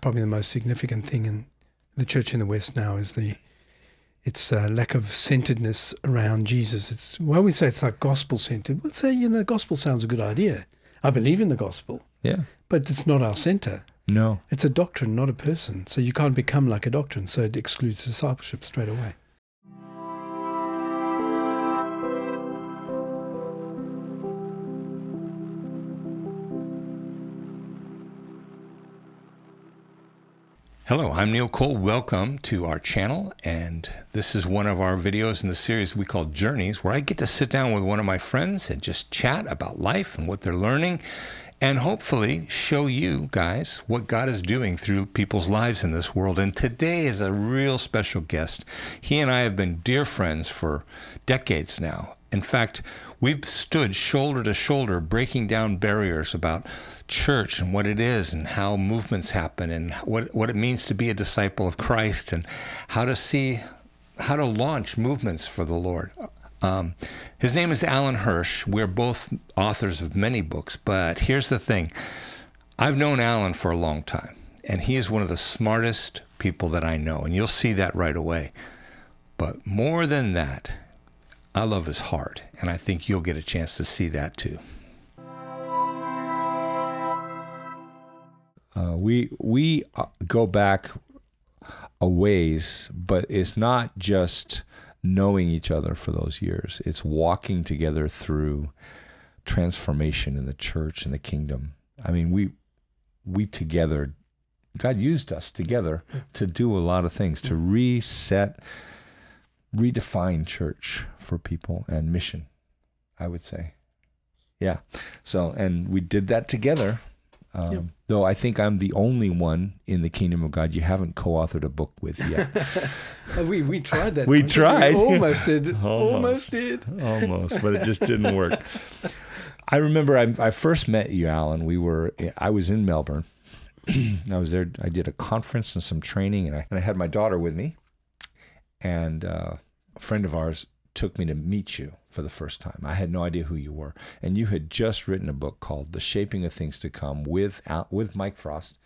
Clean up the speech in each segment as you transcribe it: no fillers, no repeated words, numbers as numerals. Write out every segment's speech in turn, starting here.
Probably the most significant thing in the church in the West now is its lack of centeredness around Jesus. We say it's like gospel-centered. We'll say, the gospel sounds a good idea. I believe in the gospel. Yeah. But it's not our center. No. It's a doctrine, not a person. So you can't become like a doctrine. So it excludes discipleship straight away. Hello, I'm Neil Cole. Welcome to our channel, and this is one of our videos in the series we call Journeys, where I get to sit down with one of my friends and just chat about life and what they're learning, and hopefully show you guys what God is doing through people's lives in this world. And today is a real special guest. He and I have been dear friends for decades now. In fact, we've stood shoulder to shoulder breaking down barriers about church and what it is and how movements happen and what it means to be a disciple of Christ and how to launch movements for the Lord. His name is Alan Hirsch. We're both authors of many books, but here's the thing. I've known Alan for a long time, and he is one of the smartest people that I know, and you'll see that right away. But more than that, I love his heart, and I think you'll get a chance to see that too. We go back a ways, but it's not just knowing each other for those years. It's walking together through transformation in the church and the kingdom. I mean, we together, God used us together to do a lot of things, to reset, redefine church for people and mission, I would say. Yeah. So, and we did that together. Though I think I'm the only one in the kingdom of God you haven't co-authored a book with yet. We tried that. We tried. We almost did. Almost, but it just didn't work. I remember I first met you, Alan. I was in Melbourne. I was there. I did a conference and some training, and I had my daughter with me. And a friend of ours took me to meet you for the first time. I had no idea who you were. And you had just written a book called The Shaping of Things to Come with Mike Frost.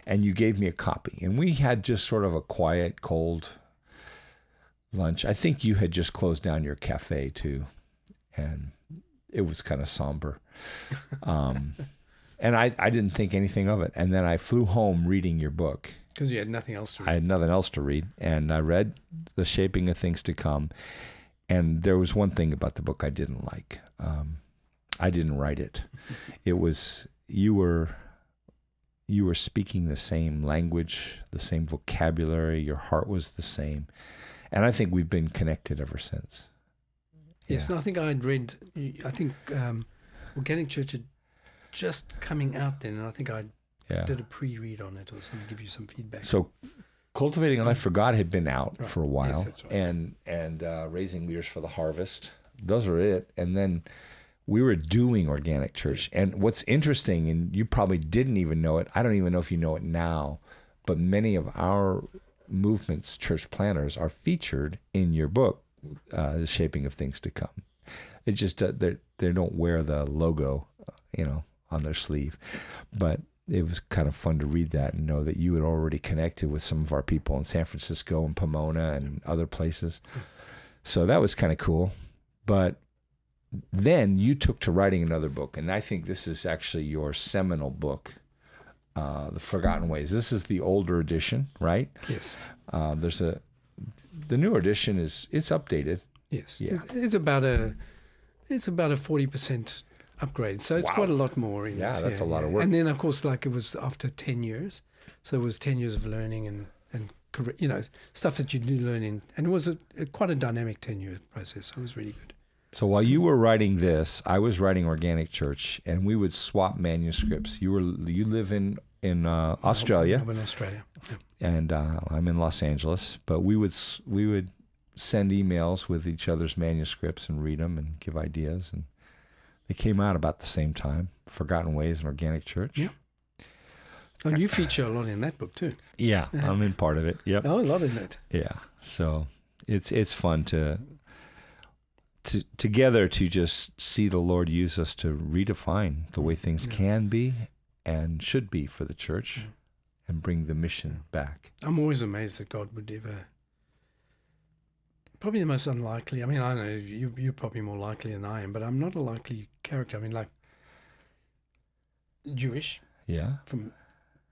And you gave me a copy. And we had just sort of a quiet, cold lunch. I think you had just closed down your cafe too. And it was kind of somber. And I didn't think anything of it. And then I flew home reading your book. Because you had nothing else to read. I had nothing else to read. And I read The Shaping of Things to Come. And there was one thing about the book I didn't like. I didn't write it. It was, you were speaking the same language, the same vocabulary. Your heart was the same. And I think we've been connected ever since. Yes, yeah. And I think Organic Church had just coming out then, and I think I did a pre-read on it or something, give you some feedback. So Cultivating a Life for God had been out for a while, yes, that's right. and Raising Leaders for the Harvest. Those were it. And then we were doing Organic Church. And what's interesting, and you probably didn't even know it, I don't even know if you know it now, but many of our movement's church planners are featured in your book, The Shaping of Things to Come. It just, they don't wear the logo, on their sleeve. But it was kind of fun to read that and know that you had already connected with some of our people in San Francisco and Pomona and other places. So that was kind of cool. But then you took to writing another book, and I think this is actually your seminal book, The Forgotten Ways. This is the older edition, right? Yes. The newer edition it's updated. Yes. Yeah. It's about a 40% upgrade, so it's quite a lot more in it. That's a lot of work. And then of course, like, it was after 10 years, so it was 10 years of learning and stuff that you do learn in, and it was quite a dynamic 10-year process, so it was really good. So while you were writing this, I was writing Organic Church, and we would swap manuscripts. You live in Australia. I'm in Australia, and I'm in Los Angeles, but we would send emails with each other's manuscripts and read them and give ideas, and they came out about the same time, Forgotten Ways and Organic Church. Yeah. And you feature a lot in that book too. Yeah, I'm in part of it. Yep. Oh, a lot in it. Yeah. So it's fun to together to just see the Lord use us to redefine the way things can be and should be for the church. and bring the mission back. I'm always amazed that God would ever. Probably the most unlikely. I mean, I know you're probably more likely than I am, but I'm not a likely character. I mean, like Jewish. Yeah. From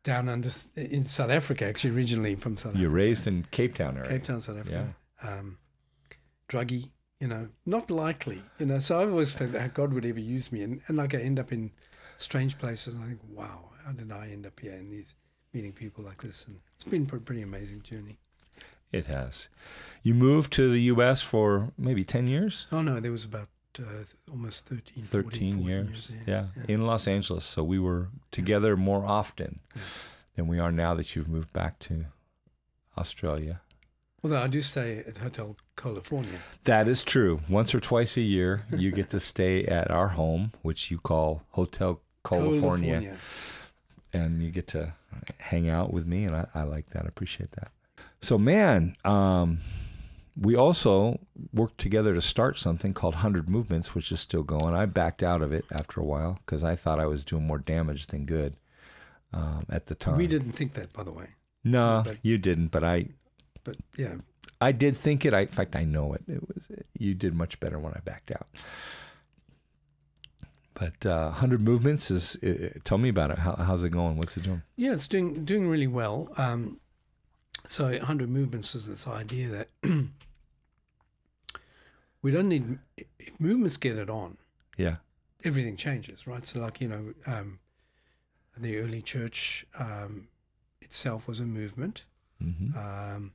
down under in South Africa, actually, originally from South Africa. You're raised in Cape Town area. Cape Town, South Africa. Yeah. Druggy, not likely, So I've always felt that God would ever use me, and like I end up in strange places, and I think, wow, how did I end up here in these meeting people like this? And it's been a pretty amazing journey. It has. You moved to the U.S. for maybe 10 years? Oh no, there was about almost 13 13 years. Yeah, yeah, in Los Angeles. So we were together more often than we are now that you've moved back to Australia. Although I do stay at Hotel California. That is true. Once or twice a year, you get to stay at our home, which you call Hotel California. And you get to hang out with me, and I like that. I appreciate that. So, man, we also worked together to start something called 100 Movements, which is still going. I backed out of it after a while because I thought I was doing more damage than good at the time. We didn't think that, by the way. No, you didn't, but yeah. I did think it. In fact, I know it. You did much better when I backed out. But 100 Movements is. Tell me about it. How's it going? What's it doing? Yeah, it's doing really well. So 100 Movements is this idea that we don't need, if movements get it on, everything changes, right? So like, the early church itself was a movement. Mm-hmm.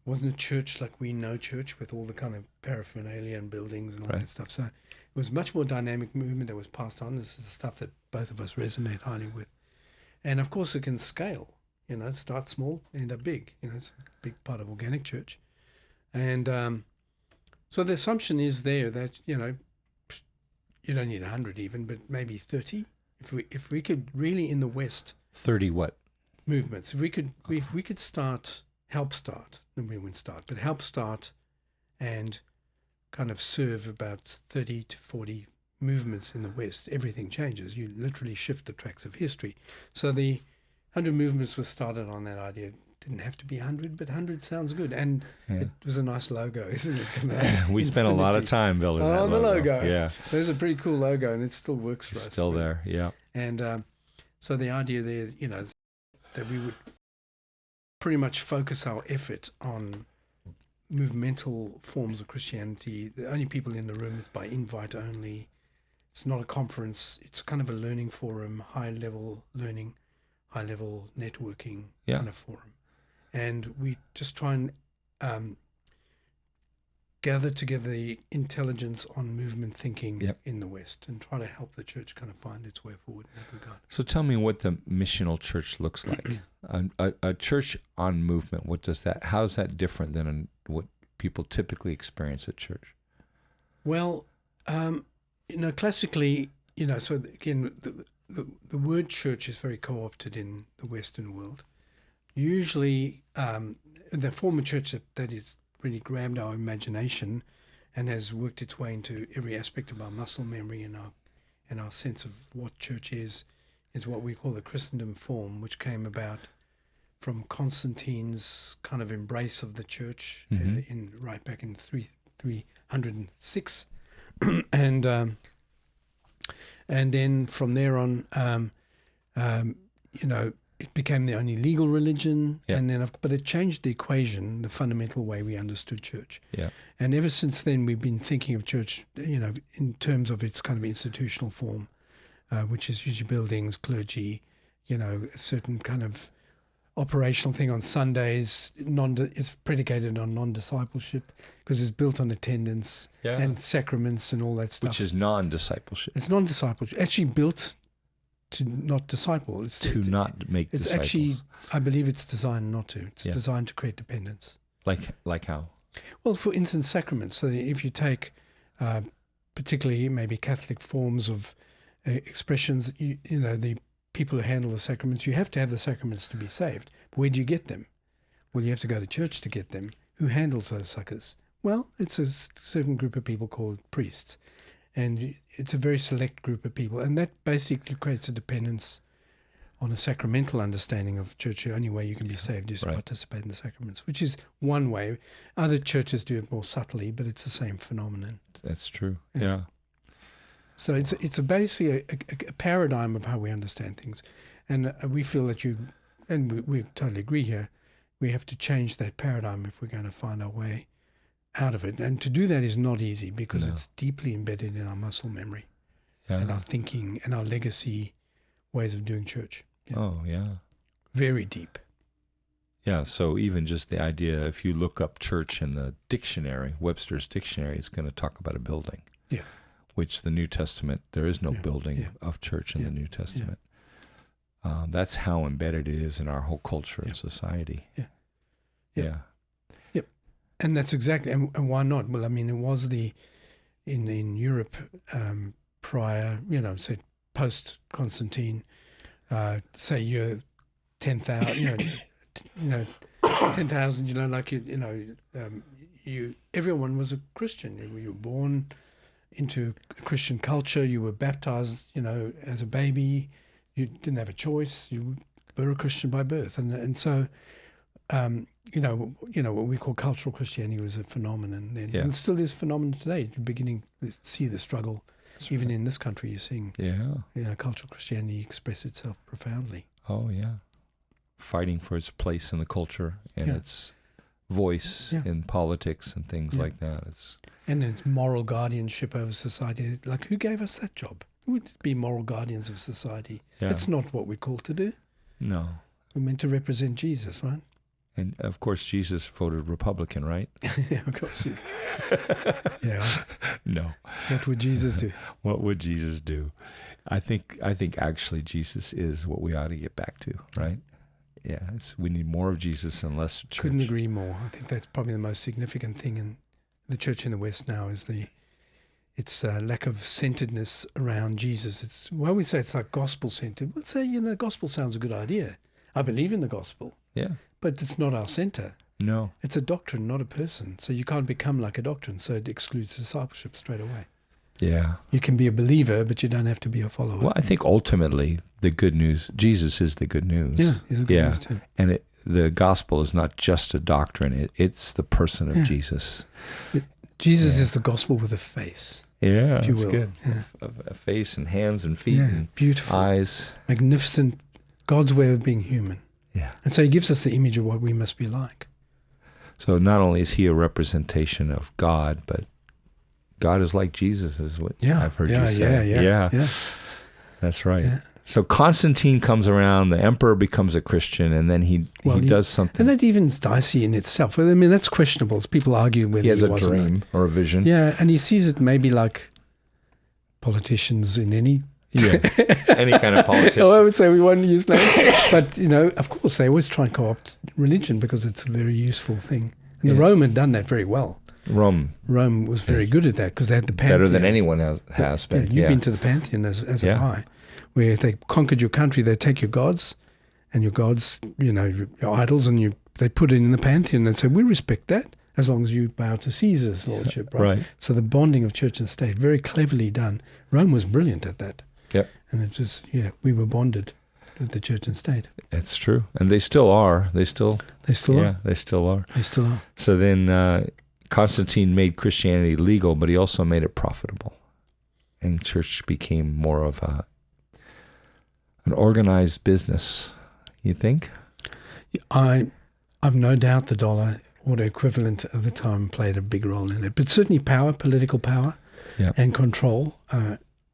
Wasn't a church like we know church with all the kind of paraphernalia and buildings and all that stuff. So it was much more dynamic movement that was passed on. This is the stuff that both of us resonate highly with. And of course it can scale. Start small, end up big. It's a big part of organic church. And so the assumption is there that, you don't need 100 even, but maybe 30. If we could really in the West 30 what? Movements. If we could help start and kind of serve about 30 to 40 movements in the West, everything changes. You literally shift the tracks of history. So the 100 Movements was started on that idea. It didn't have to be 100, but 100 sounds good. And it was a nice logo, isn't it? We spent a lot of time building that the logo. Yeah. There's a pretty cool logo, and it still works for us. Still there, yeah. And so the idea there, that we would pretty much focus our effort on movemental forms of Christianity. The only people in the room is by invite only. It's not a conference. It's kind of a learning forum, high-level learning, high-level networking kind of forum. And we just try and gather together the intelligence on movement thinking in the West and try to help the church kind of find its way forward in that regard. So tell me what the missional church looks like. A church on movement, how is that different than what people typically experience at church? Well, classically, so again, the word church is very co-opted in the Western world. Usually, the former church that is really grabbed our imagination and has worked its way into every aspect of our muscle memory and our sense of what church is what we call the Christendom form, which came about from Constantine's kind of embrace of the church right back in 306, and then from there on, it became the only legal religion, but it changed the equation, the fundamental way we understood church. Yeah. And ever since then, we've been thinking of church, in terms of its kind of institutional form, which is usually buildings, clergy, a certain kind of operational thing on Sundays. It's predicated on non-discipleship because it's built on attendance and sacraments and all that stuff. Which is non-discipleship. It's non-discipleship. Actually built to not disciple. It's not make it's disciples. Actually, I believe it's designed not to. It's designed to create dependence. Like how? Well, for instance, sacraments. So if you take particularly maybe Catholic forms of expressions, the people who handle the sacraments, you have to have the sacraments to be saved. But where do you get them? Well, you have to go to church to get them. Who handles those suckers? Well, it's a certain group of people called priests. And it's a very select group of people. And that basically creates a dependence on a sacramental understanding of church. The only way you can be saved is to participate in the sacraments, which is one way. Other churches do it more subtly, but it's the same phenomenon. That's true. Yeah. So it's basically a paradigm of how we understand things. And we feel that we totally agree here, we have to change that paradigm if we're going to find our way out of it. And to do that is not easy because it's deeply embedded in our muscle memory and our thinking and our legacy ways of doing church. Yeah. Oh, yeah. Very deep. Yeah, so even just the idea, if you look up church in the dictionary, Webster's dictionary, it's going to talk about a building. Yeah. Which the New Testament, there is no building of church in the New Testament. That's how embedded it is in our whole culture and society. Yeah. And that's exactly, and why not? Well, I mean, it was in Europe prior, say post-Constantine, say you're 10,000, 10,000, everyone was a Christian. You were born into a Christian culture. You were baptized, as a baby. You didn't have a choice. You were a Christian by birth, and so, what we call cultural Christianity was a phenomenon then, and still is a phenomenon today. You're beginning to see the struggle, even in this country. You're seeing, cultural Christianity express itself profoundly. Oh yeah, fighting for its place in the culture and its voice in politics and things like that. And its moral guardianship over society. Like, who gave us that job? Who would be moral guardians of society? Yeah. That's not what we're called to do. No. We're meant to represent Jesus, right? And, of course, Jesus voted Republican, right? Yeah, of course. No. What would Jesus do? What would Jesus do? I think actually Jesus is what we ought to get back to, right? Yeah, we need more of Jesus and less church. Couldn't agree more. I think that's probably the most significant thing in the church in the West now is its lack of centeredness around Jesus. We say it's like gospel-centered. We'll say, gospel sounds a good idea. I believe in the gospel. Yeah. But it's not our center. No. It's a doctrine, not a person. So you can't become like a doctrine. So it excludes discipleship straight away. Yeah. You can be a believer, but you don't have to be a follower. Well, I think ultimately the good news, Jesus is the good news. Yeah, he's the good news too. And the gospel is not just a doctrine. It's the person of Jesus. Jesus is the gospel with a face. Yeah, if you that's will. good. Yeah. A face and hands and feet and beautiful, eyes. Magnificent. God's way of being human. Yeah. And so he gives us the image of what we must be like. So not only is he a representation of God, but God is like Jesus, is what I've heard you say. Yeah. That's right. Yeah. So Constantine comes around, the emperor becomes a Christian, and then he does something. And that even is dicey in itself. I mean, that's questionable. People argue whether he has a was dream or a vision. Yeah, and he sees it maybe like politicians in any any kind of politician. I would say we won't use names. But, of course, they always try and co-opt religion because it's a very useful thing. And the Rome had done that very well. Rome was very good at that because they had the Pantheon. Better than anyone has been. You've been to the Pantheon as a pie, where if they conquered your country, they take your gods, and your gods, your idols, and they put it in the Pantheon and say, we respect that as long as you bow to Caesar's lordship. Right? So the bonding of church and state, very cleverly done. Rome was brilliant at that. Yep. And it just, we were bonded with the church and state. That's true. And they still are. They still are. They still are. So then Constantine made Christianity legal, but he also made it profitable. And church became more of an organized business, you think? I've no doubt the dollar or the equivalent of the time played a big role in it. But certainly power, political power and control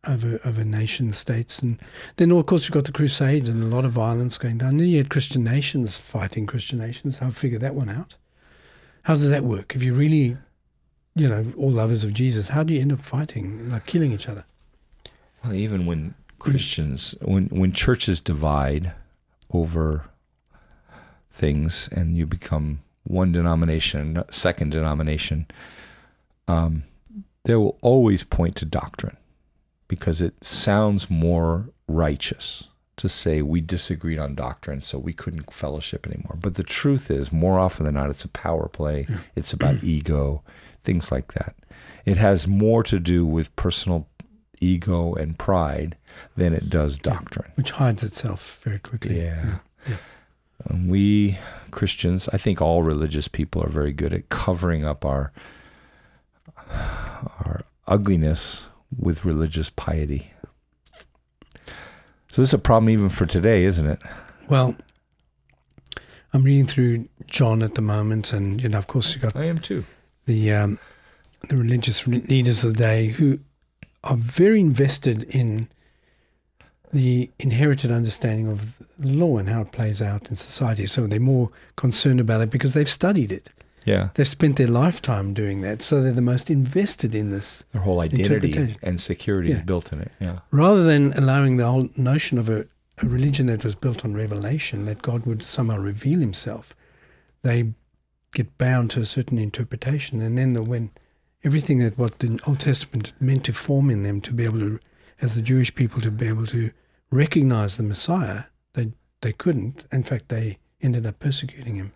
over nation states. And then, of course, you've got the Crusades and a lot of violence going down. Then you had Christian nations fighting Christian nations. How figure that one out? How does that work? If you're really, all lovers of Jesus, how do you end up fighting, like killing each other? Well, even when Christians, when churches divide over things and you become one denomination, second denomination, they will always point to doctrine because it sounds more righteous to say we disagreed on doctrine, so we couldn't fellowship anymore. But the truth is, more often than not, it's a power play. It's about ego, things like that. It has more to do with personal ego and pride than it does doctrine. Which hides itself very quickly. Yeah. And we Christians, I think all religious people are very good at covering up our ugliness with religious piety. So this is a problem even for today, isn't it? Well, I'm reading through John at the moment, and of course, you got I am too. the religious leaders of the day who are very invested in the inherited understanding of the law and how it plays out in society. So they're more concerned about it because they've studied it. Yeah. They've spent their lifetime doing that, so they're the most invested in this. Their whole identity interpretation. and security is built in it. Yeah. Rather than allowing the whole notion of a religion that was built on revelation, that God would somehow reveal himself, they get bound to a certain interpretation. And then when everything that what the Old Testament meant to form in them to be able to, as the Jewish people, to be able to recognize the Messiah, they couldn't. In fact, they ended up persecuting him.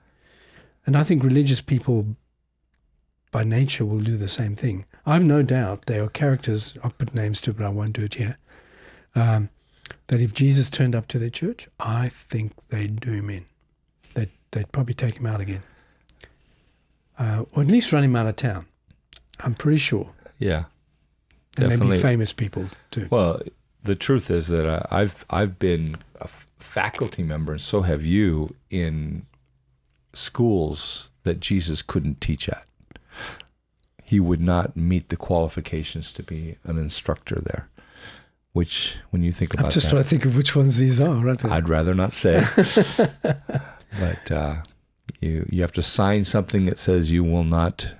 And I think religious people by nature will do the same thing. I've no doubt there are characters, I'll put names to it, but I won't do it here, that if Jesus turned up to their church, I think they'd do him in. They'd probably take him out again. Or at least run him out of town. I'm pretty sure. Yeah. And Definitely. maybe famous people too. Well, the truth is that I've been a faculty member, and so have you, in schools that Jesus couldn't teach at. He would not meet the qualifications to be an instructor there, which, when you think about I'm just that, trying to think of which ones these are, right? I'd rather not say. But you have to sign something that says you will not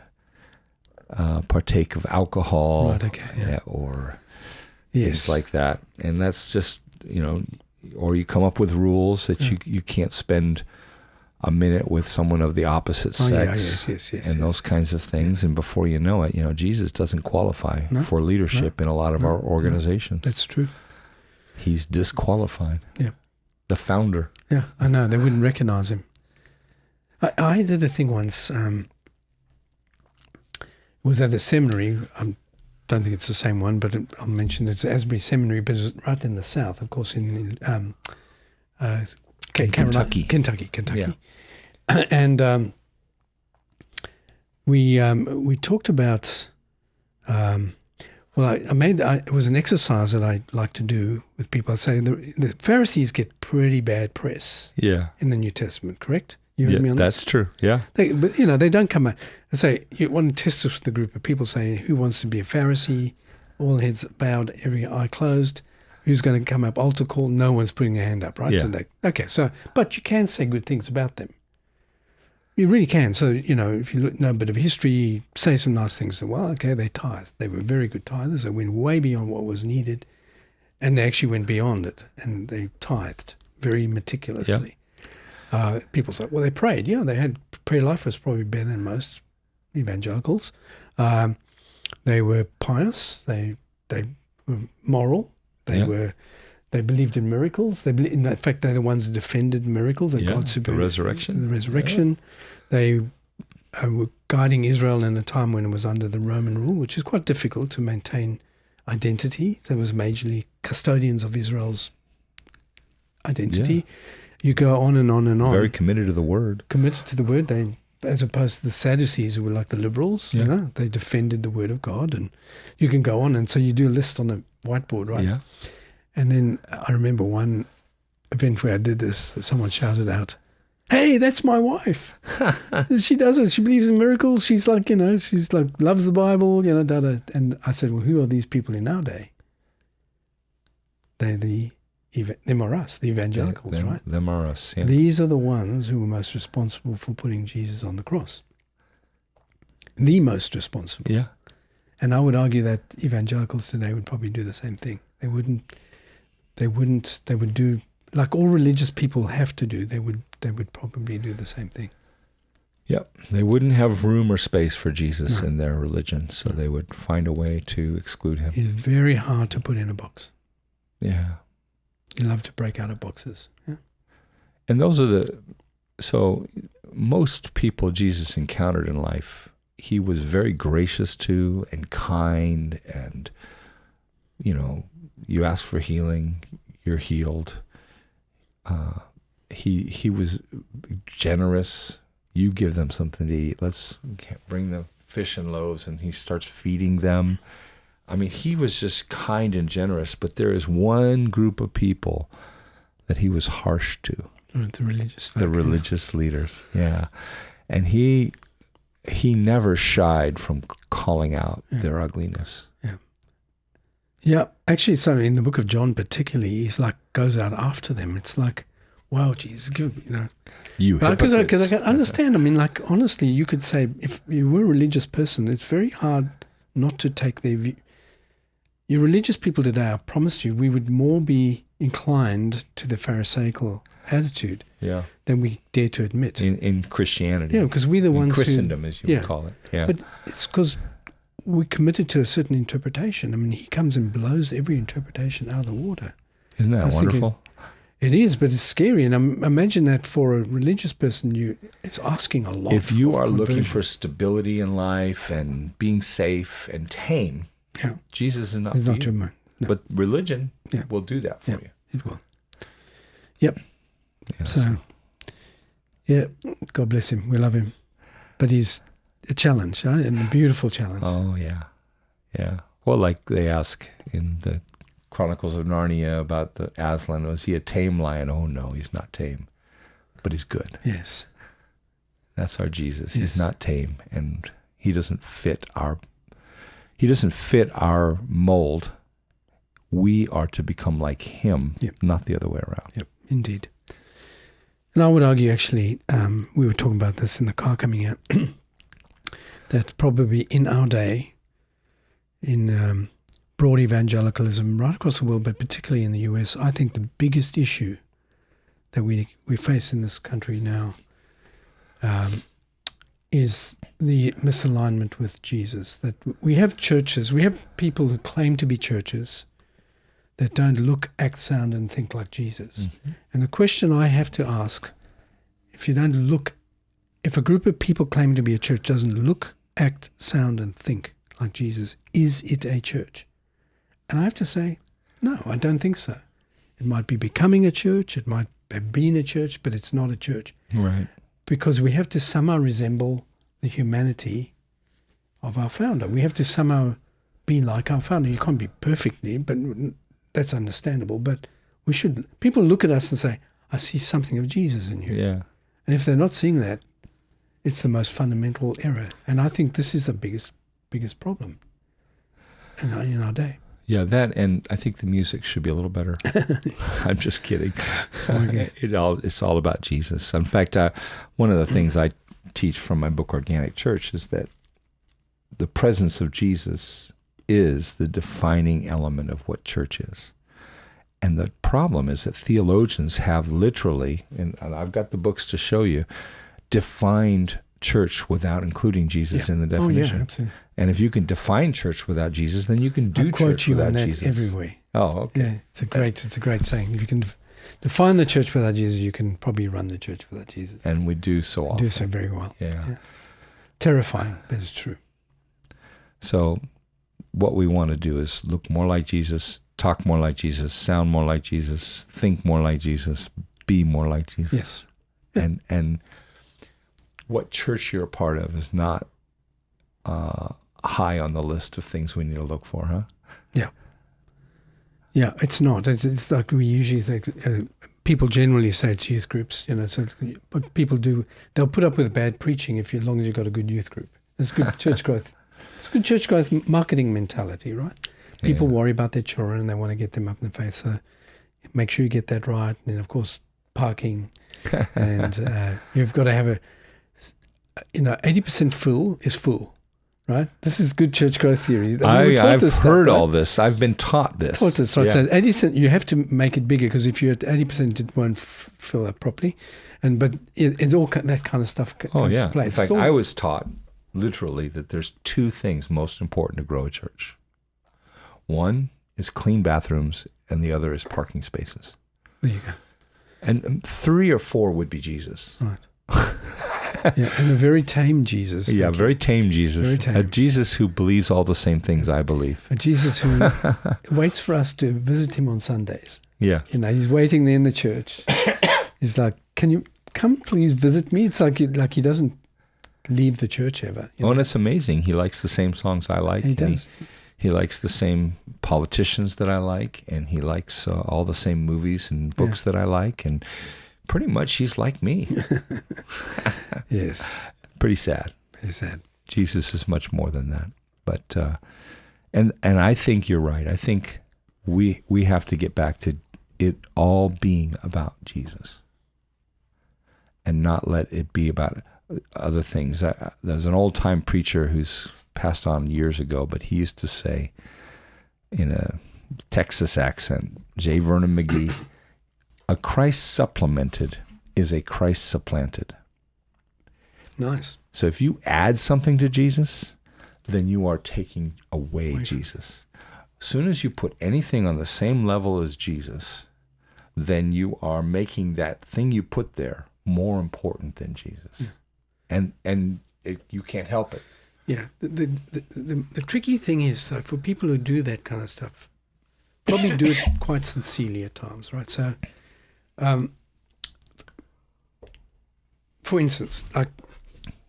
partake of alcohol, Right, okay, yeah. or Yes. things like that. And that's just, or you come up with rules that you can't spend a minute with someone of the opposite sex, yes, and those kinds of things. And before you know it, Jesus doesn't qualify for leadership in a lot of our organizations. That's true. He's disqualified. Yeah. The founder. Yeah, I know. They wouldn't recognize him. I did a thing once. Was at a seminary. I don't think it's the same one, but I'll mention it's Asbury Seminary, but it's right in the south, of course, in Kentucky. Kentucky. Yeah. And we talked about. It was an exercise that I like to do with people. I say the Pharisees get pretty bad press in the New Testament, correct? You heard me on that's this? true. Yeah. They don't come out and say, you want to test this with a group of people saying, who wants to be a Pharisee? All heads bowed, every eye closed. Who's going to come up altar call? No one's putting their hand up, right? Yeah. But you can say good things about them. You really can. So, if you know a bit of history, say some nice things. Well, okay, they tithed. They were very good tithers. They went way beyond what was needed. And they actually went beyond it. And they tithed very meticulously. People say, well, they prayed. Yeah, they had prayer life was probably better than most evangelicals. They were pious. They were moral. They believed in miracles. In fact, they're the ones who defended miracles. That God the resurrection. The resurrection. Yeah. They were guiding Israel in a time when it was under the Roman rule, which is quite difficult to maintain identity. They was majorly custodians of Israel's identity. Yeah. You go on and on and on. Very committed to the word. Committed to the word. They, as opposed to the Sadducees, who were like the liberals. They defended the word of God, and you can go on. And so you do a list on a whiteboard, right? Yeah. And then I remember one event where I did this. Someone shouted out, "Hey, that's my wife. She does it. She believes in miracles. She's like, she's like loves the Bible, da. And I said, well, who are these people in our day? Them are us, the evangelicals, right? Them are us. Yeah. These are the ones who were most responsible for putting Jesus on the cross. The most responsible. Yeah. And I would argue that evangelicals today would probably do the same thing. They would do, like all religious people have to do, they would probably do the same thing. Yep. They wouldn't have room or space for Jesus in their religion, so they would find a way to exclude him. He's very hard to put in a box. Yeah. You love to break out of boxes. Yeah. And those are so most people Jesus encountered in life, he was very gracious to and kind and you ask for healing, you're healed. He was generous. You give them something to eat. Let's bring the fish and loaves, and he starts feeding them. I mean, he was just kind and generous, but there is one group of people that he was harsh to. The religious folk, the religious leaders, yeah. And he never shied from calling out their ugliness. Yeah. Yeah, actually, so in the book of John particularly, he's like, goes out after them. It's like, wow, Jesus, because I can understand. I mean, like, honestly, you could say if you were a religious person, it's very hard not to take their view. Your religious people today, I promise you, we would more be inclined to the Pharisaical attitude than we dare to admit. In Christianity. Yeah, because we're the ones Christendom, as you would call it. Yeah. But it's because we're committed to a certain interpretation. I mean, he comes and blows every interpretation out of the water. Isn't that wonderful? It is, but it's scary. And imagine that for a religious person, it's asking a lot. If you are looking for stability in life and being safe and tame, Jesus is not for you. No. But religion will do that for you. It will. Yep. Yes. So, God bless him. We love him. But he's a challenge, right? And a beautiful challenge. Oh, yeah. Yeah. Well, like they ask in the Chronicles of Narnia about the Aslan, was he a tame lion? Oh, no, he's not tame. But he's good. Yes. That's our Jesus. He's not tame, and he doesn't fit our mold. We are to become like him, not the other way around. Yep, indeed. And I would argue, actually, we were talking about this in the car coming out, that probably in our day, in broad evangelicalism right across the world, but particularly in the US, I think the biggest issue that we face in this country now is the misalignment with Jesus. That we have churches, we have people who claim to be churches that don't look, act, sound, and think like Jesus. Mm-hmm. And the question I have to ask, if a group of people claiming to be a church doesn't look, act, sound, and think like Jesus, is it a church? And I have to say, no, I don't think so. It might be becoming a church, it might have been a church, but it's not a church. Right. Because we have to somehow resemble the humanity of our founder. We have to somehow be like our founder. You can't be perfectly, but that's understandable. But people look at us and say, I see something of Jesus in you. Yeah. And if they're not seeing that, it's the most fundamental error. And I think this is the biggest problem in our day. Yeah, that, and I think the music should be a little better. I'm just kidding. It's all about Jesus. In fact, one of the things I teach from my book, Organic Church, is that the presence of Jesus is the defining element of what church is. And the problem is that theologians have literally, and I've got the books to show you, defined church without including Jesus in the definition. Oh, yeah, absolutely. And if you can define church without Jesus, then you can do church without Jesus. I quote you on that everywhere. Oh, okay. Yeah, it's a great saying. If you can define the church without Jesus, you can probably run the church without Jesus. And we do so often. Do so very well. Yeah. Terrifying, but it's true. So what we want to do is look more like Jesus, talk more like Jesus, sound more like Jesus, think more like Jesus, be more like Jesus. Yes. Yeah. And what church you're a part of is not high on the list of things we need to look for, huh? Yeah. Yeah, it's not. It's like we usually think, people generally say it's youth groups, so what people do, they'll put up with bad preaching as long as you've got a good youth group. It's good church growth. It's good church growth marketing mentality, right? People worry about their children and they want to get them up in the faith. So make sure you get that right. And then, of course, parking. And you've got to have 80% full is full, right? This is good church growth theory. I've heard all this. I've been taught this. Right? So 80%, you have to make it bigger because if you're at 80%, it won't fill up properly. But it all that kind of stuff comes to play. In fact, I was taught literally that there's two things most important to grow a church. One is clean bathrooms, and the other is parking spaces. There you go. And 3 or 4 would be Jesus. Right. Yeah, and a very tame Jesus. Yeah, very tame Jesus. Very tame. A Jesus who believes all the same things I believe. A Jesus who waits for us to visit him on Sundays. Yeah. You know, he's waiting there in the church. He's like, can you come please visit me? It's like he doesn't leave the church ever. Oh, and it's amazing. He likes the same songs I like. He does. He likes the same politicians that I like, and he likes all the same movies and books that I like, and pretty much he's like me. Yes. Pretty sad. Very sad. Jesus is much more than that. But and I think you're right. I think we have to get back to it all being about Jesus, and not let it be about other things. There's an old time preacher who's passed on years ago, but he used to say in a Texas accent, J. Vernon McGee, a Christ supplemented is a Christ supplanted. Nice. So if you add something to Jesus, then you are taking away Jesus. As soon as you put anything on the same level as Jesus, then you are making that thing you put there more important than Jesus. Yeah. And you can't help it. Yeah. The tricky thing is, for people who do that kind of stuff, probably do it quite sincerely at times, right? So, for instance, like,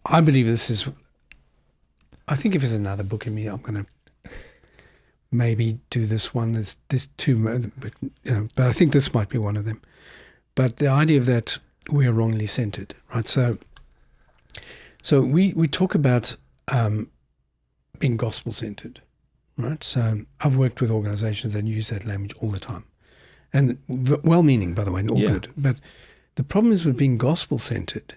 I believe this is, I think if there's another book in me, I'm going to maybe do this one. There's two, but I think this might be one of them. But the idea of that we are wrongly centered, right? So we talk about being gospel centered, right? So I've worked with organizations that use that language all the time, and well-meaning, by the way, and all good. But the problem is with being gospel centered.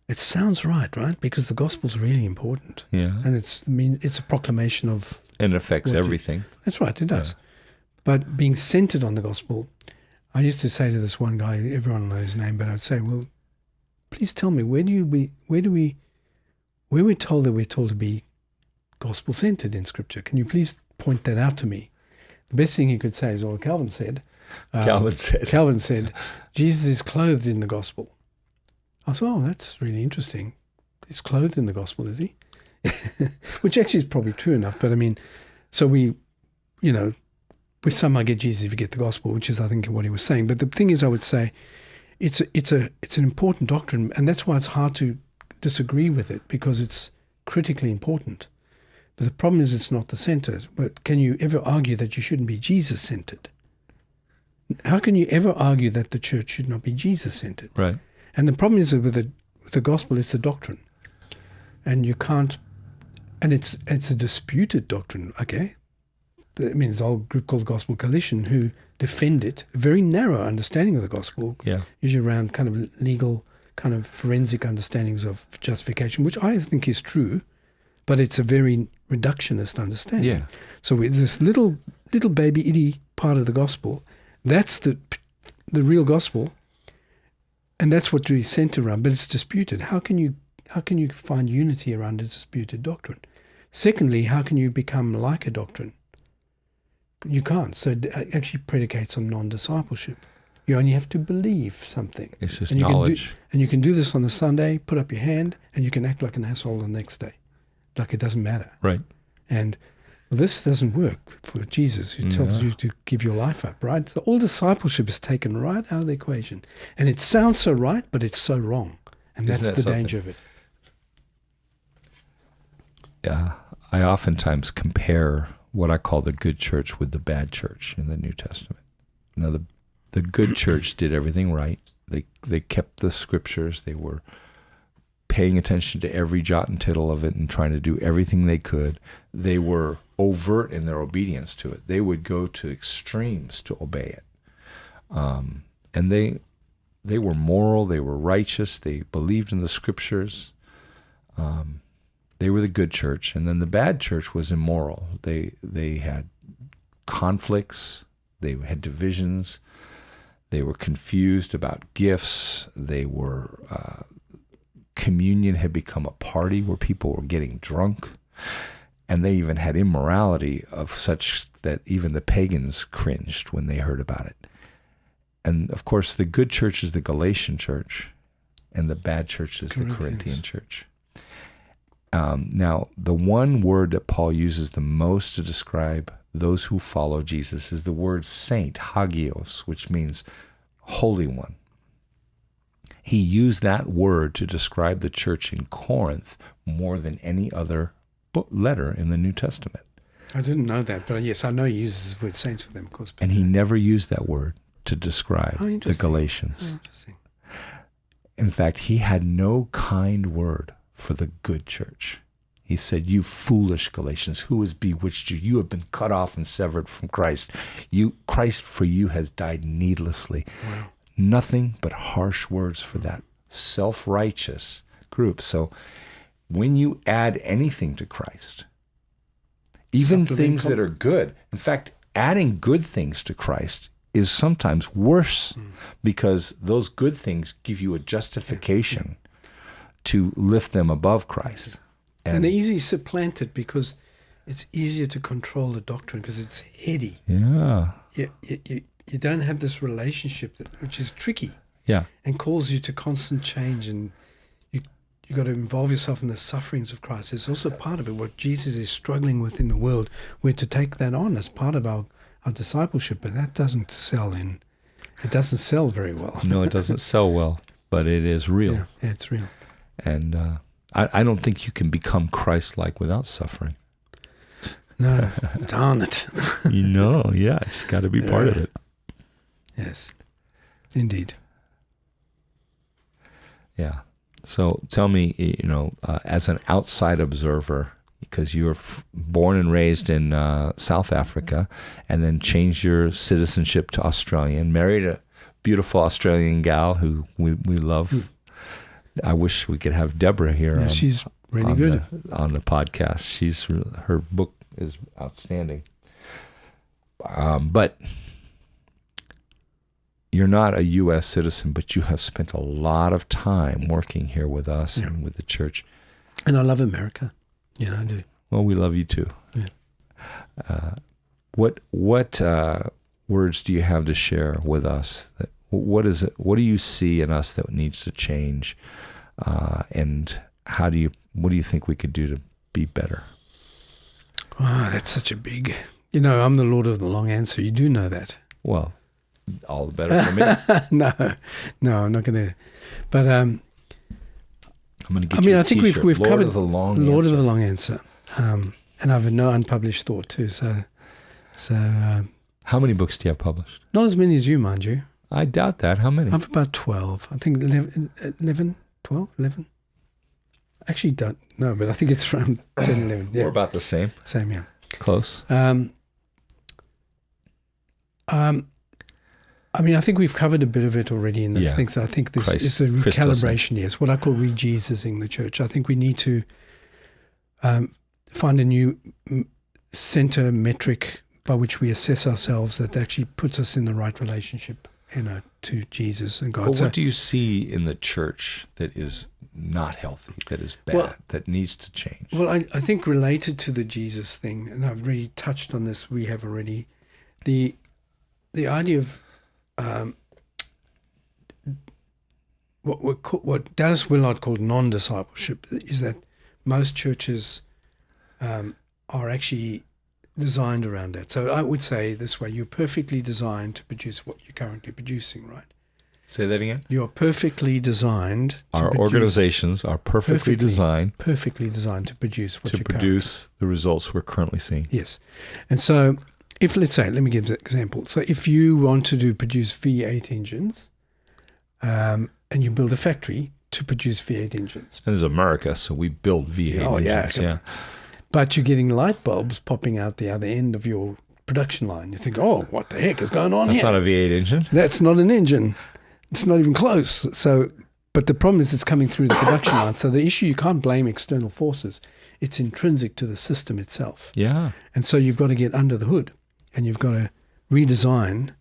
It sounds right, Because the gospel's really important. Yeah. And it's a proclamation of... And it affects everything. That's right, it does. Yeah. But being centered on the gospel, I used to say to this one guy, everyone knows his name, but I'd say, well, please tell me, where we're told that we're told to be gospel-centered in Scripture. Can you please point that out to me? The best thing he could say is what Calvin said. Calvin said, Jesus is clothed in the gospel. I thought, oh, that's really interesting. He's clothed in the gospel, is he? Which actually is probably true enough. But I mean, so we somehow get Jesus if you get the gospel, which is, I think, what he was saying. But the thing is, I would say, it's an important doctrine, and that's why it's hard to disagree with it, because it's critically important. But the problem is, it's not the center. But can you ever argue that you shouldn't be Jesus-centered? How can you ever argue that the church should not be Jesus-centered? Right. And the problem is that with the gospel, it's a doctrine, and you can't. And it's a disputed doctrine. Okay, I mean, there's a whole group called Gospel Coalition who defend it. A very narrow understanding of the gospel, usually around kind of legal, kind of forensic understandings of justification, which I think is true, but it's a very reductionist understanding. Yeah. So with this little baby itty part of the gospel, that's the real gospel. And that's what we center around, but it's disputed. How can you find unity around a disputed doctrine? Secondly, how can you become like a doctrine? You can't. So it actually predicates on non-discipleship. You only have to believe something. It's just knowledge. And you can do this on a Sunday, put up your hand, and you can act like an asshole the next day. Like it doesn't matter. Right. And this doesn't work for Jesus, who tells you to give your life up, right? So all discipleship is taken right out of the equation. And it sounds so right, but it's so wrong. And that's the danger of it. Yeah. I oftentimes compare what I call the good church with the bad church in the New Testament. Now, the good church did everything right. They kept the scriptures. They were paying attention to every jot and tittle of it and trying to do everything they could. They were overt in their obedience to it. They would go to extremes to obey it. And they were moral, they were righteous, they believed in the scriptures. They were the good church. And then the bad church was immoral. They had conflicts, they had divisions, they were confused about gifts, they were communion had become a party where people were getting drunk. And they even had immorality of such that even the pagans cringed when they heard about it. And of course, the good church is the Galatian church. and the bad church is the Corinthians. Corinthian church. Now, the one word that Paul uses the most to describe those who follow Jesus is the word saint, hagios, which means holy one. He used that word to describe the church in Corinth more than any other letter in the New Testament. I didn't know that, but yes, I know he uses the word saints for them, of course. And he never used that word to describe the interesting. Galatians. Oh, interesting. In fact, he had no kind word for the good church. He said, "You foolish Galatians, who has bewitched you? You have been cut off and severed from Christ. Christ for you has died needlessly." Wow. Nothing but harsh words for that self-righteous group. So when you add anything to Christ, even things that are good, in fact, adding good things to Christ is sometimes worse because those good things give you a justification to lift them above Christ. And they're easily supplanted because it's easier to control the doctrine because it's heady. Yeah. You don't have this relationship which is tricky. Yeah. And calls you to constant change, and you got to involve yourself in the sufferings of Christ. It's also part of it, what Jesus is struggling with in the world. We're to take that on as part of our discipleship, but that doesn't sell very well. No, it doesn't sell well, but it is real. Yeah, it's real. And I don't think you can become Christ-like without suffering. No, darn it. Yeah, it's got to be part of it. Yes, indeed. Yeah. So tell me, as an outside observer, because you were born and raised in South Africa and then changed your citizenship to Australian, married a beautiful Australian gal who we love. I wish we could have Deborah here. Yeah, she's really good on the podcast. Her book is outstanding. But you're not a U.S. citizen, but you have spent a lot of time working here with us and with the church. And I love America. Yeah, I do. Well, we love you too. Yeah. What words do you have to share with us? What is it? What do you see in us that needs to change? And what do you think we could do to be better? Oh, that's such a big... I'm the Lord of the long answer. You do know that. Well, all the better for me. No, I'm not going to. But I'm going to get you a I think t-shirt. we've Lord covered of the long Lord answer. of the long answer. And I have no unpublished thought too. So How many books do you have published? not as many as you, mind you. I doubt that. How many? I have about 12. I think 11, 12, 11. Actually, don't know, but I think it's around 10, 11. Yeah, We're about the same. same, yeah. Close. I think we've covered a bit of it already in the things. I think this is a recalibration, yes, what I call re-Jesusing the church. I think we need to find a new center metric by which we assess ourselves that actually puts us in the right relationship, to Jesus and God. But what do you see in the church that is not healthy, that is bad, that needs to change? Well, I think related to the Jesus thing, and I've really touched on this, we have already, the idea of what Dallas Willard called non-discipleship is that most churches are actually designed around that. So I would say this way: you're perfectly designed to produce what you're currently producing, right? Say that again. You're perfectly designed. Our organizations are perfectly designed to produce the results we're currently seeing. Yes, and so if let me give an example. So if you want to produce V8 engines, and you build a factory to produce V8 engines, and this is America, so we build V8 engines. Yeah. But you're getting light bulbs popping out the other end of your production line. You think, oh, what the heck is going on here? That's not a V8 engine. That's not an engine. It's not even close. So, but the problem is it's coming through the production line. So the issue, you can't blame external forces. It's intrinsic to the system itself. Yeah. And so you've got to get under the hood and you've got to redesign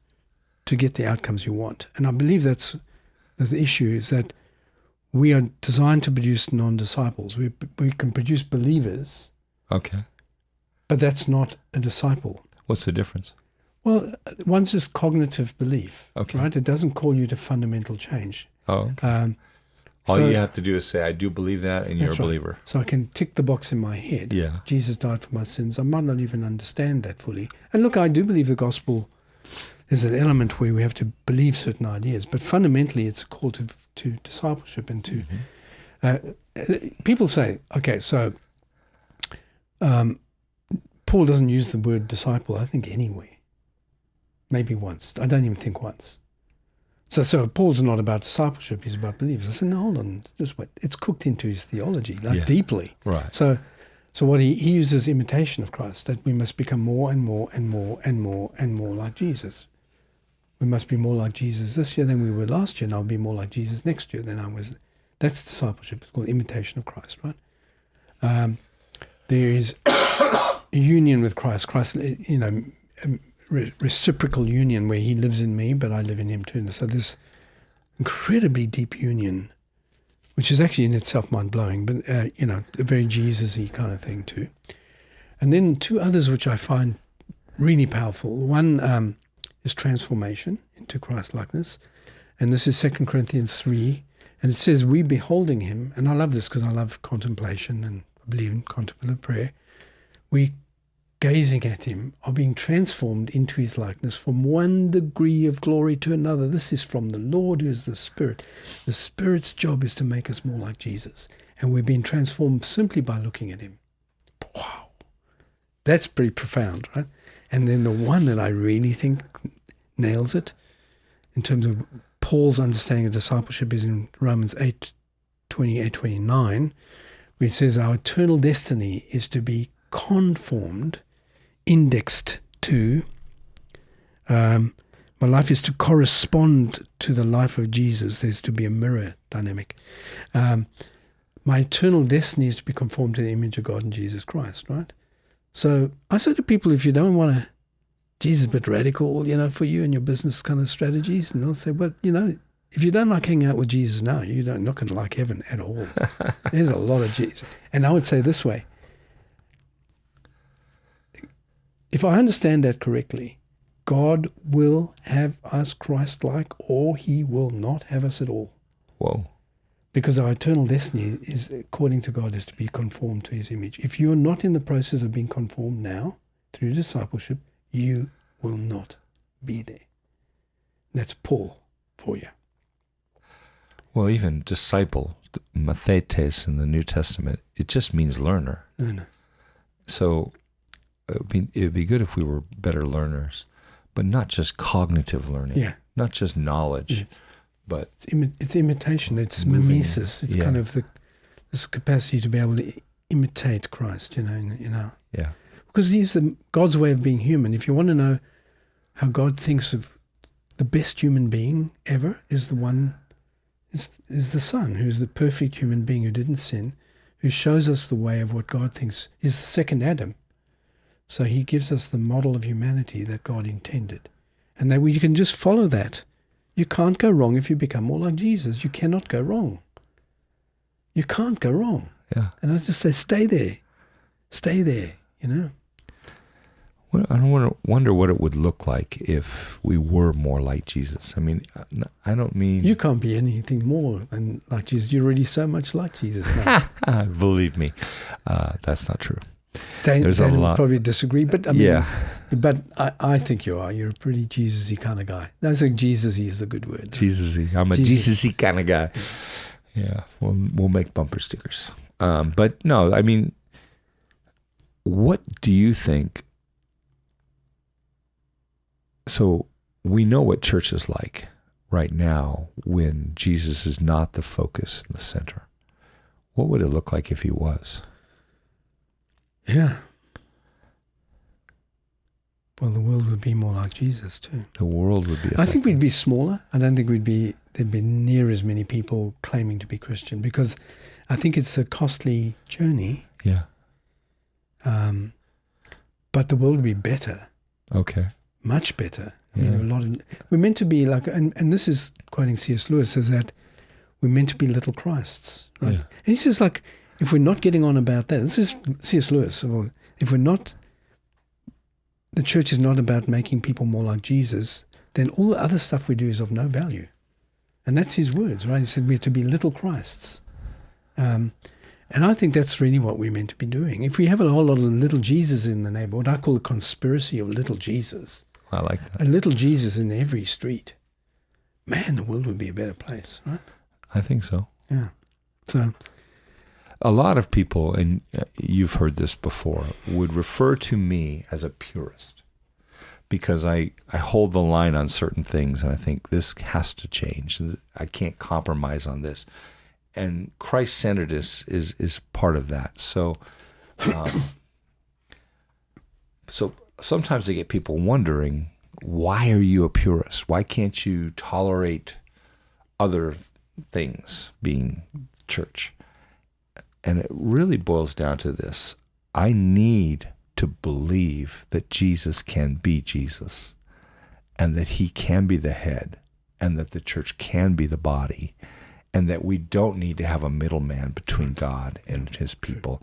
to get the outcomes you want. And I believe that's the issue, is that we are designed to produce non-disciples. We can produce believers. Okay. But that's not a disciple. What's the difference? Well, one's is cognitive belief, okay. right? It doesn't call you to fundamental change. Oh, okay. All So- you have to do is say, I do believe that, and you're a That's right. believer. So I can tick the box in my head. Yeah. Jesus died for my sins. I might not even understand that fully. And look, I do believe the gospel is an element where we have to believe certain ideas, but fundamentally it's a call to discipleship and to... people say, okay, so Paul doesn't use the word disciple, I think, anywhere. Maybe once. I don't even think once. So Paul's not about discipleship, he's about believers. I said, no, hold on, just wait. It's cooked into his theology, deeply. Right. So what he uses imitation of Christ, that we must become more and more and more and more and more like Jesus. We must be more like Jesus this year than we were last year, and I'll be more like Jesus next year than I was. That's discipleship. It's called imitation of Christ, right? There is a union with Christ. Christ, reciprocal union where he lives in me, but I live in him too. And so this incredibly deep union, which is actually in itself mind-blowing, but, a very Jesus-y kind of thing too. And then two others which I find really powerful. One is transformation into Christ-likeness. And this is 2 Corinthians 3. And it says, we beholding him, and I love this because I love contemplation and I believe in contemplative prayer. We gazing at him are being transformed into his likeness from one degree of glory to another. This is from the Lord who is the Spirit. The Spirit's job is to make us more like Jesus. And we're being transformed simply by looking at him. Wow. That's pretty profound, right? And then the one that I really think nails it in terms of Paul's understanding of discipleship is in Romans 8:28-29, where it says our eternal destiny is to be conformed, indexed to, my life is to correspond to the life of Jesus. There's to be a mirror dynamic. My eternal destiny is to be conformed to the image of God in Jesus Christ, right? So I say to people, if you don't want to, Jesus is a bit radical, for you and your business kind of strategies, and they'll say, well, if you don't like hanging out with Jesus now, you're not going to like heaven at all. There's a lot of Jesus. And I would say this way, if I understand that correctly, God will have us Christ-like, or he will not have us at all. Whoa. Because our eternal destiny is, according to God, is to be conformed to his image. If you're not in the process of being conformed now, through discipleship, you will not be there. That's Paul for you. Well, even disciple, mathetes in the New Testament, it just means learner. No. So it would be good if we were better learners, but not just cognitive learning, Yeah. not just knowledge, Yes. but It's imitation. It's Moving, mimesis. It's kind of this capacity to be able to imitate Christ, yeah. Because he's God's way of being human. If you want to know how God thinks of the best human being ever, is the Son, who's the perfect human being who didn't sin, who shows us the way of what God thinks is the second Adam. So he gives us the model of humanity that God intended. And that you can just follow that. You can't go wrong if you become more like Jesus. You cannot go wrong. You can't go wrong. Yeah. And I just say, stay there. Stay there, Well, I wonder what it would look like if we were more like Jesus. I mean, I don't mean... You can't be anything more than like Jesus. You're already so much like Jesus now. Believe me, that's not true. There's Dan a would lot. probably disagree, but I mean, Yeah. But I think you are. You're a pretty Jesus-y kind of guy. I think Jesus-y is a good word. Jesus-y. I'm a Jesus-y kind of guy. Yeah, we'll make bumper stickers. But no, I mean, what do you think? So we know what church is like right now when Jesus is not the focus in the center. What would it look like if he was? Yeah. Well, the world would be more like Jesus too. The world would be. I think we'd be smaller. I don't think there'd be near as many people claiming to be Christian, because I think it's a costly journey. Yeah. But the world would be better. Okay. Much better. Yeah. We're meant to be like, and this is quoting C.S. Lewis, is that we're meant to be little Christs. Right? Yeah. And he says, like, if we're not getting on about that, this is C.S. Lewis, or if we're not, the church is not about making people more like Jesus, then all the other stuff we do is of no value. And that's his words, right? He said we're to be little Christs. And I think that's really what we're meant to be doing. If we have a whole lot of little Jesus in the neighborhood, I call it conspiracy of little Jesus. I like that. A little Jesus in every street. Man, the world would be a better place, right? I think so. Yeah. So a lot of people, and you've heard this before, would refer to me as a purist because I hold the line on certain things and I think this has to change. I can't compromise on this. And Christ-centeredness is part of that. So so sometimes I get people wondering, why are you a purist? Why can't you tolerate other things being church? And it really boils down to this. I need to believe that Jesus can be Jesus and that he can be the head and that the church can be the body and that we don't need to have a middleman between God and his people.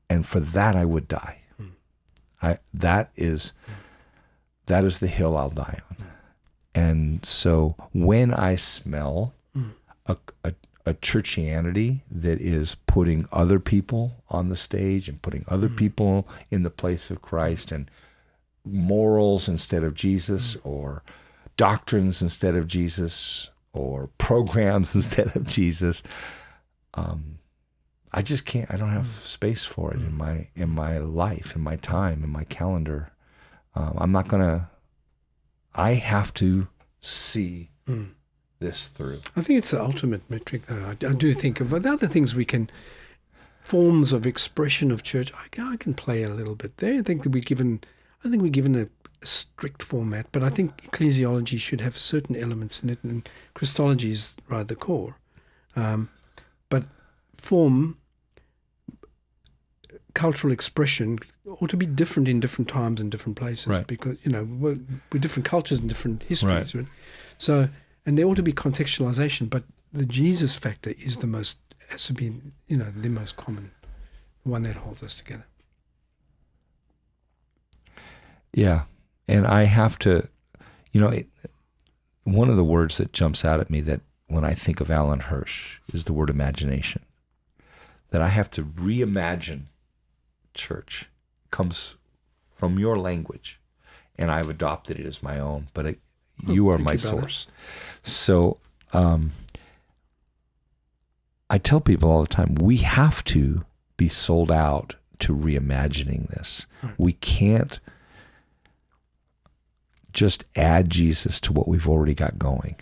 And for that, I would die. That is the hill I'll die on. And so when I smell a churchianity that is putting other people on the stage and putting other people in the place of Christ and morals instead of Jesus or doctrines instead of Jesus or programs instead of Jesus, I just can't. I don't have space for it in my life, in my time, in my calendar. I'm not gonna. I have to see this through. I think it's the ultimate metric, though. I do think of the other things we can, forms of expression of church. I can play a little bit there. I think we're given a strict format, but I think ecclesiology should have certain elements in it, and Christology is rather the core. But form, cultural expression ought to be different in different times and different places, right? Because we're different cultures and different histories, right? So. And there ought to be contextualization, but the Jesus factor has to be, the most common, the one that holds us together. Yeah. And I have to, one of the words that jumps out at me that when I think of Alan Hirsch is the word imagination. That I have to reimagine church. It comes from your language, and I've adopted it as my own, but you are my source. So I tell people all the time, we have to be sold out to reimagining this. Right. We can't just add Jesus to what we've already got going.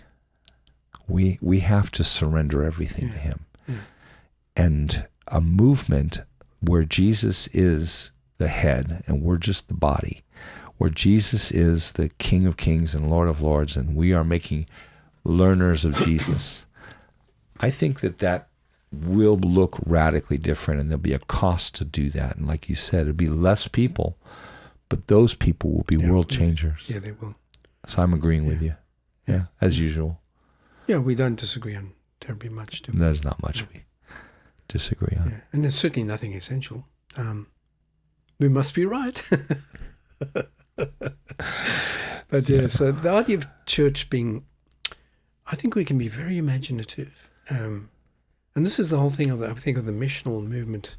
We have to surrender everything to him. Yeah. And a movement where Jesus is the head and we're just the body, where Jesus is the King of Kings and Lord of Lords, and we are making learners of Jesus. I think that will look radically different, and there'll be a cost to do that. And like you said, it'll be less people, but those people will be world changers. Yeah, they will. So I'm agreeing with you. Yeah, as usual. Yeah, we don't disagree on terribly much, do we? There's not much we disagree on. Yeah. And there's certainly nothing essential. We must be right. But yeah, so the idea of church being, I think we can be very imaginative. And this is the whole thing I think of the missional movement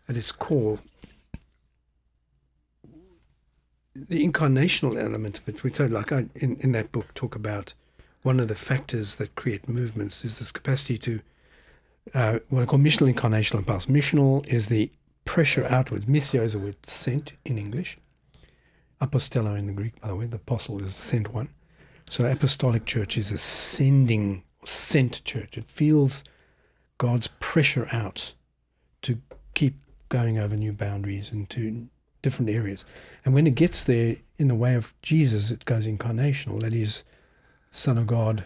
at its core. The incarnational element of it, we say, like in that book, talk about one of the factors that create movements is this capacity to, what I call missional incarnational impulse. Missional is the pressure outwards. Missio is a word sent in English. Apostello in the Greek, by the way, the apostle is a sent one. So apostolic church is a sent church. It feels God's pressure out to keep going over new boundaries and to different areas. And when it gets there in the way of Jesus, it goes incarnational. That is, Son of God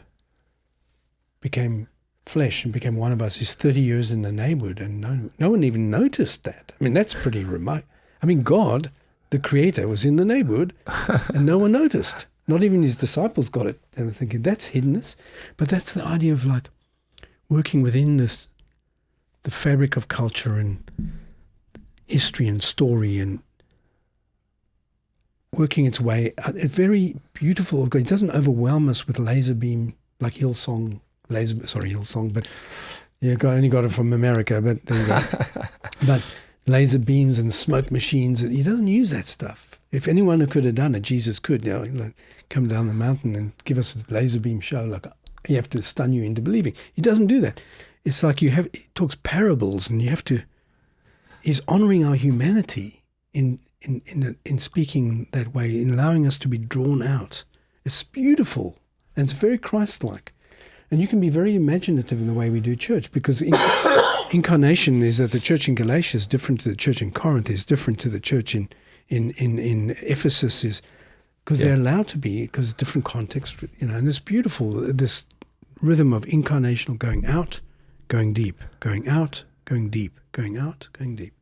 became flesh and became one of us. He's 30 years in the neighborhood, and no one even noticed that. I mean, that's pretty remote. I mean, God, the Creator, was in the neighborhood, and no one noticed. Not even his disciples got it. They were thinking, that's hiddenness. But that's the idea of like working within this, the fabric of culture and history and story, and working its way. It's very beautiful. It doesn't overwhelm us with laser beam like Hillsong, Hillsong, but yeah, only got it from America. But there you go. But laser beams and smoke machines, he doesn't use that stuff. If anyone could have done it, Jesus could. Come down the mountain and give us a laser beam show. Like, you have to stun you into believing. He doesn't do that. It's like he talks parables, and he's honoring our humanity in speaking that way, in allowing us to be drawn out. It's beautiful, and it's very Christ-like. And you can be very imaginative in the way we do church, because incarnation is that the church in Galatia is different to the church in Corinth, is different to the church in Ephesus, is because they're allowed to be, because it's different context, and it's beautiful, this rhythm of incarnational, going out, going deep, going out, going deep, going out, going deep.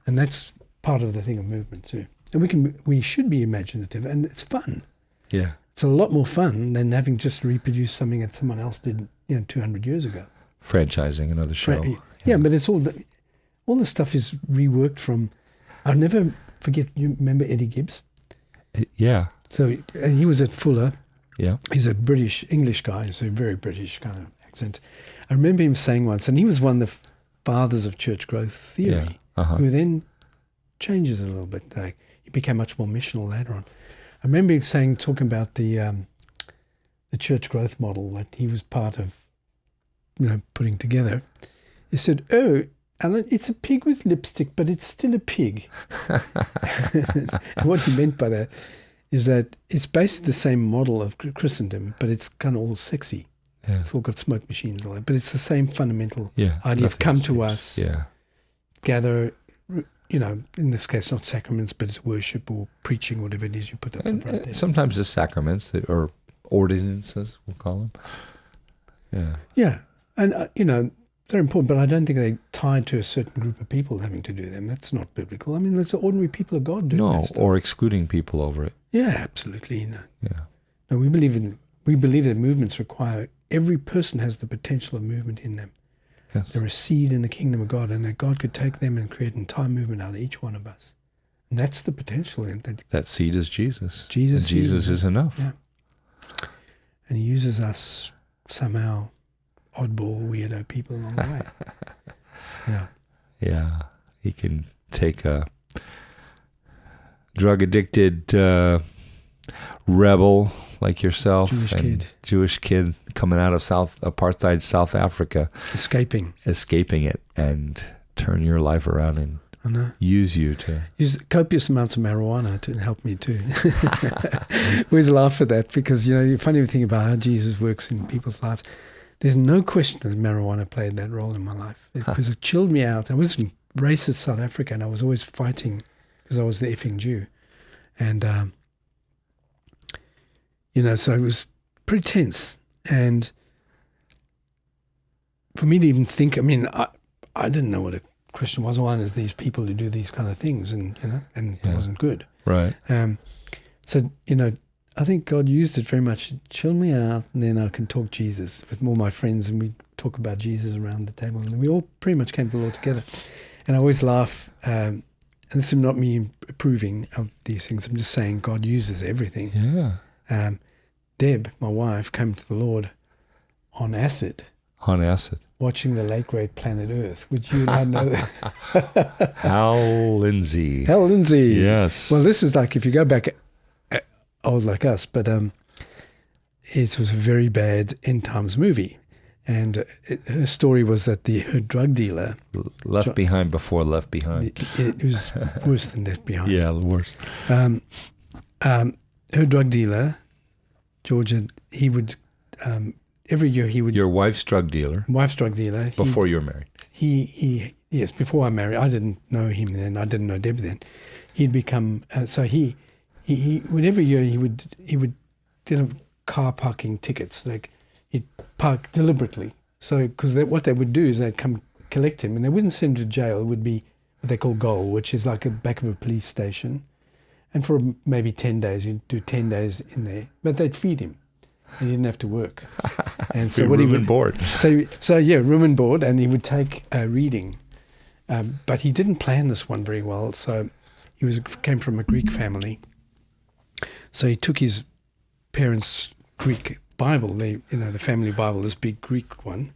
And that's part of the thing of movement too. And we should be imaginative, and it's fun. Yeah. It's a lot more fun than having just reproduced something that someone else did, 200 years ago. Franchising another show. Yeah, but it's all the stuff is reworked from. I'll never forget. You remember Eddie Gibbs? Yeah. So he was at Fuller. Yeah. He's a English guy, so a very British kind of accent. I remember him saying once, and he was one of the fathers of church growth theory, who then changes a little bit. He became much more missional later on. I remember him talking about the church growth model that he was part of, putting together. He said, "Oh, Alan, it's a pig with lipstick, but it's still a pig." And what he meant by that is that it's basically the same model of Christendom, but it's kind of all sexy. Yeah. It's all got smoke machines and all that, but it's the same fundamental idea of come to us, gather, in this case, not sacraments, but it's worship or preaching, whatever it is you put up in front there. Sometimes it's sacraments, or ordinances, we'll call them. Yeah. Yeah. And, they're important, but I don't think they're tied to a certain group of people having to do them. That's not biblical. I mean, that's the ordinary people of God doing that stuff. Or excluding people over it. Yeah, absolutely. Yeah. No, we believe that movements require, every person has the potential of movement in them. Yes. They're a seed in the kingdom of God, and that God could take them and create an entire movement out of each one of us. And that's the potential. That seed is Jesus. Jesus is enough. Yeah. And he uses us somehow, oddball, weirdo people along the way. Yeah. Yeah. He can take a drug-addicted rebel like yourself, Jewish kid coming out of apartheid South Africa, escaping it, and turn your life around and use you to use copious amounts of marijuana to help me too. We always laugh at that because the funny thing about how Jesus works in people's lives, there's no question that marijuana played that role in my life. Because it chilled me out. I was in racist South Africa, and I was always fighting because I was the effing Jew, and so it was pretty tense. And for me to even think, I didn't know what a Christian was. One is these people who do these kind of things, and it wasn't good. Right. So I think God used it very much to chill me out, and then I can talk Jesus with all my friends, and we talk about Jesus around the table, and we all pretty much came to the Lord together. And I always laugh, and this is not me approving of these things. I'm just saying God uses everything. Yeah. Deb, my wife, came to the Lord on acid. Watching the late great planet Earth, which you and I know. Hal Lindsey. Yes. Well, this is like, if you go back old like us, but it was a very bad end times movie. And her story was that her drug dealer... Left Behind before Left Behind. It was worse than Left Behind. Yeah, worse. Her drug dealer, Georgia, he would... every year he would... Your wife's drug dealer. Before you were married. Yes, before I married. I didn't know him then. I didn't know Deb then. He'd become... he would, every year he would car parking tickets. Like, he'd park deliberately. So, because what they would do is they'd come collect him, and they wouldn't send him to jail. It would be what they call goal, which is like a back of a police station. And for maybe 10 days, you'd do 10 days in there. But they'd feed him. He didn't have to work. And so room and board. So room and board, and he would take a reading. But he didn't plan this one very well. So he came from a Greek family. So he took his parents' Greek Bible, the family Bible, this big Greek one,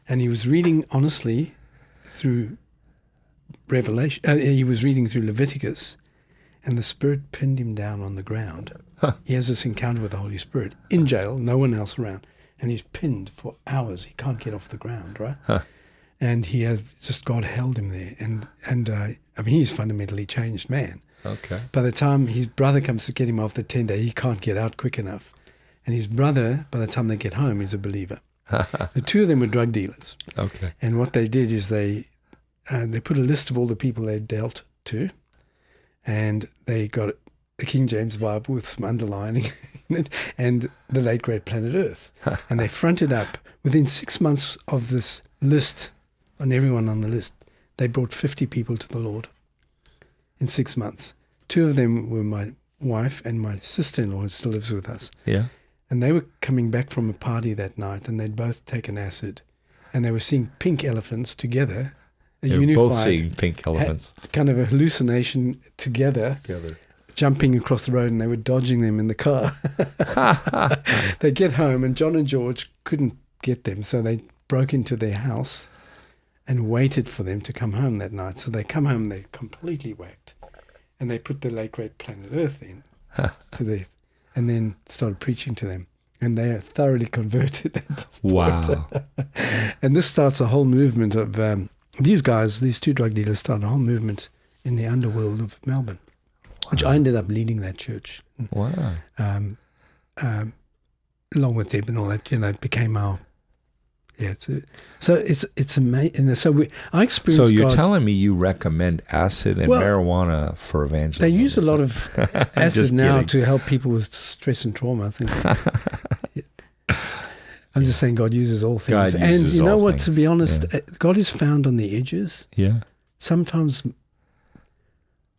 and he was reading honestly through Revelation. He was reading through Leviticus, and the Spirit pinned him down on the ground. He has this encounter with the Holy Spirit in jail, no one else around, and he's pinned for hours. He can't get off the ground, right? And he has just, God held him there, and he's a fundamentally changed man. Okay. By the time his brother comes to get him off the tender, he can't get out quick enough. And his brother, by the time they get home, is a believer. The two of them were drug dealers. Okay. And what they did is they put a list of all the people they dealt to, and they got the King James Bible with some underlining in it, and the late great planet Earth. And they fronted up. Within 6 months of this list, on everyone on the list, they brought 50 people to the Lord in 6 months. 2 of them were my wife and my sister-in-law, who still lives with us. Yeah. And they were coming back from a party that night, and they'd both taken acid, and they were seeing pink elephants together. They were both seeing pink elephants. Kind of a hallucination together, jumping across the road, and they were dodging them in the car. They get home, and John and George couldn't get them, so they broke into their house and waited for them to come home that night. So they come home, they're completely whacked, and they put the late great planet Earth in to their, and then started preaching to them, and they are thoroughly converted at this point. Wow. And this starts a whole movement of these guys, these 2 drug dealers, started a whole movement in the underworld of Melbourne, which I ended up leading that church. Wow. Along with Deb and all that, it became our. Yeah, so it's amazing. So I experienced. So you're God, telling me you recommend acid and marijuana for evangelism? They use a lot of acid now to help people with stress and trauma, I think. I'm just saying God uses all things. God uses and you know all what, things. to be honest, God is found on the edges. Yeah. Sometimes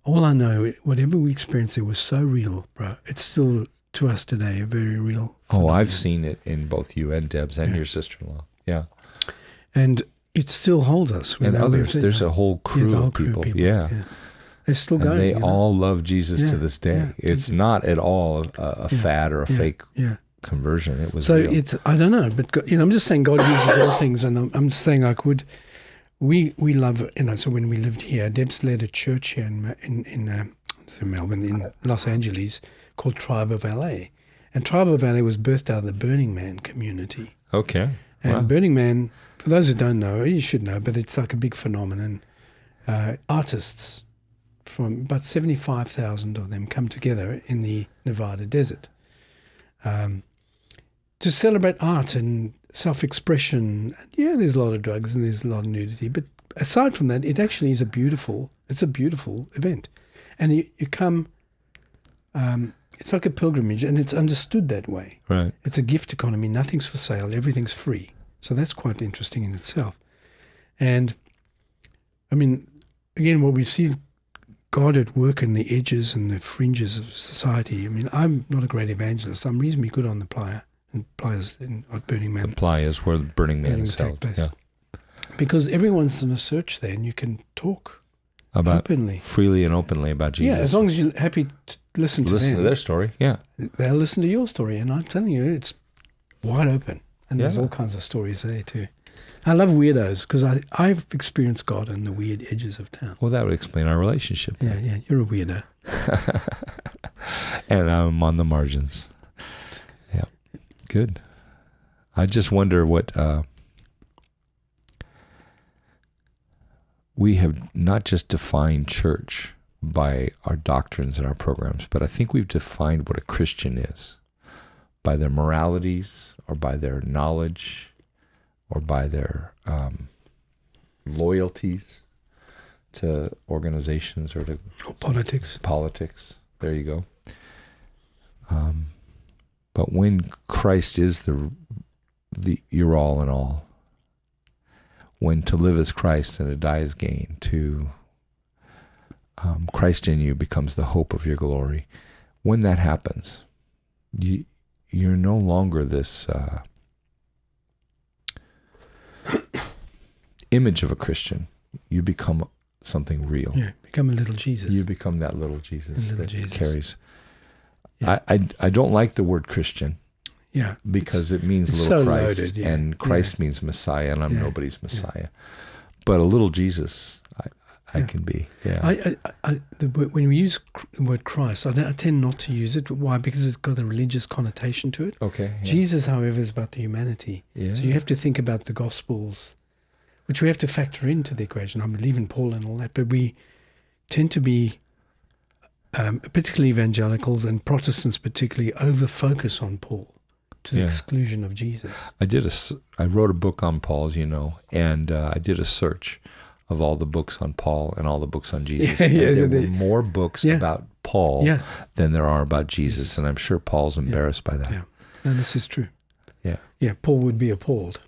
all I know, whatever we experienced there was so real, bro. It's still, to us today, a very real phenomenon. I've seen it in both you and Deb's and your sister-in-law. Yeah. And it still holds us. And others. There's a whole crew of people. Yeah. They're still going. And they all love Jesus to this day. Yeah. It's not at all a fad or a fake conversion. It was real. It's, I don't know, but I'm just saying God uses all things, and I'm just saying, like, we love, so when we lived here, Deb's led a church here in Melbourne, in Los Angeles, called Tribe of LA. And Tribe of LA was birthed out of the Burning Man community. Okay. And Burning Man, for those who don't know, you should know, but it's like a big phenomenon. Artists, from about 75,000 of them, come together in the Nevada desert to celebrate art and self-expression. Yeah, there's a lot of drugs and there's a lot of nudity, but aside from that, it actually is a beautiful event. And you come, it's like a pilgrimage, and it's understood that way. Right. It's a gift economy. Nothing's for sale. Everything's free. So that's quite interesting in itself. And, I mean, again, what we see God at work in the edges and the fringes of society. I mean, I'm not a great evangelist. I'm reasonably good on the pliers at Burning Man. The Playas where Burning Man is held. Yeah. Because everyone's in a search there, and you can talk about openly. Freely and openly about Jesus. Yeah, as long as you're happy to listen to them. Listen to their story, yeah. They'll listen to your story, and I'm telling you, it's wide open. And there's all kinds of stories there too. I love weirdos, because I've experienced God in the weird edges of town. Well, that would explain our relationship. Yeah, you're a weirdo. And I'm on the margins. Yeah, good. I just wonder what... we have not just defined church by our doctrines and our programs, but I think we've defined what a Christian is by their moralities or by their knowledge or by their loyalties to organizations or to politics. There you go. But when Christ is the your all in all, when to live is Christ and to die is gain, to Christ in you becomes the hope of your glory. When that happens, you're no longer this image of a Christian. You become something real. Yeah, become a little Jesus. You become that little Jesus that Jesus. carries. Yeah. I don't like the word Christian. Yeah. because it means it's little so Christ, loaded, yeah. and Christ means Messiah, and I'm Yeah. nobody's Messiah. But a little Jesus, I can be. Yeah. When we use the word Christ, I tend not to use it. Why? Because it's got a religious connotation to it. Okay. Yeah. Jesus, however, is about the humanity. Yeah. So you have to think about the Gospels, which we have to factor into the equation. I believe in Paul and all that, but we tend to be, particularly evangelicals and Protestants particularly, over-focus on Paul to the exclusion of Jesus. I wrote a book on Paul, as you know, and I did a search of all the books on Paul and all the books on Jesus. There were more books about Paul than there are about Jesus, and I'm sure Paul's embarrassed by that. Yeah, no, this is true. Yeah. Yeah, Paul would be appalled.